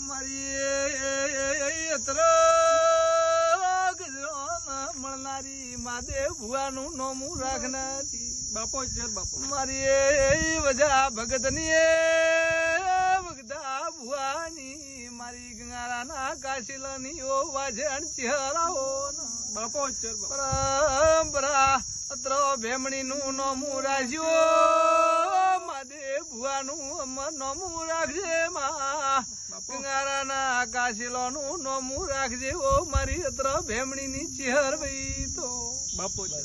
મારી અત્ર મળનારી મહાદેવ ભુવાનું નોમું રાખનારી બાપો છે બાપો મારી વજા ભગતની ભગતા ભુવાની મારી ગંગારાના કાશીલાની ઓ વાજણ ચહેરાઓ બાપો છે પરંપરા અત્ર ભેમણી નું નોમું રાખ્યો મહાદેવ ભુવાનું અમર નોમું રાખજે માં ગંગારાના કાશીલો નું નોમું રાખજે ઓ મારી અત્ર ભેમણી ની ચહેર ભાઈ તો બાપો છે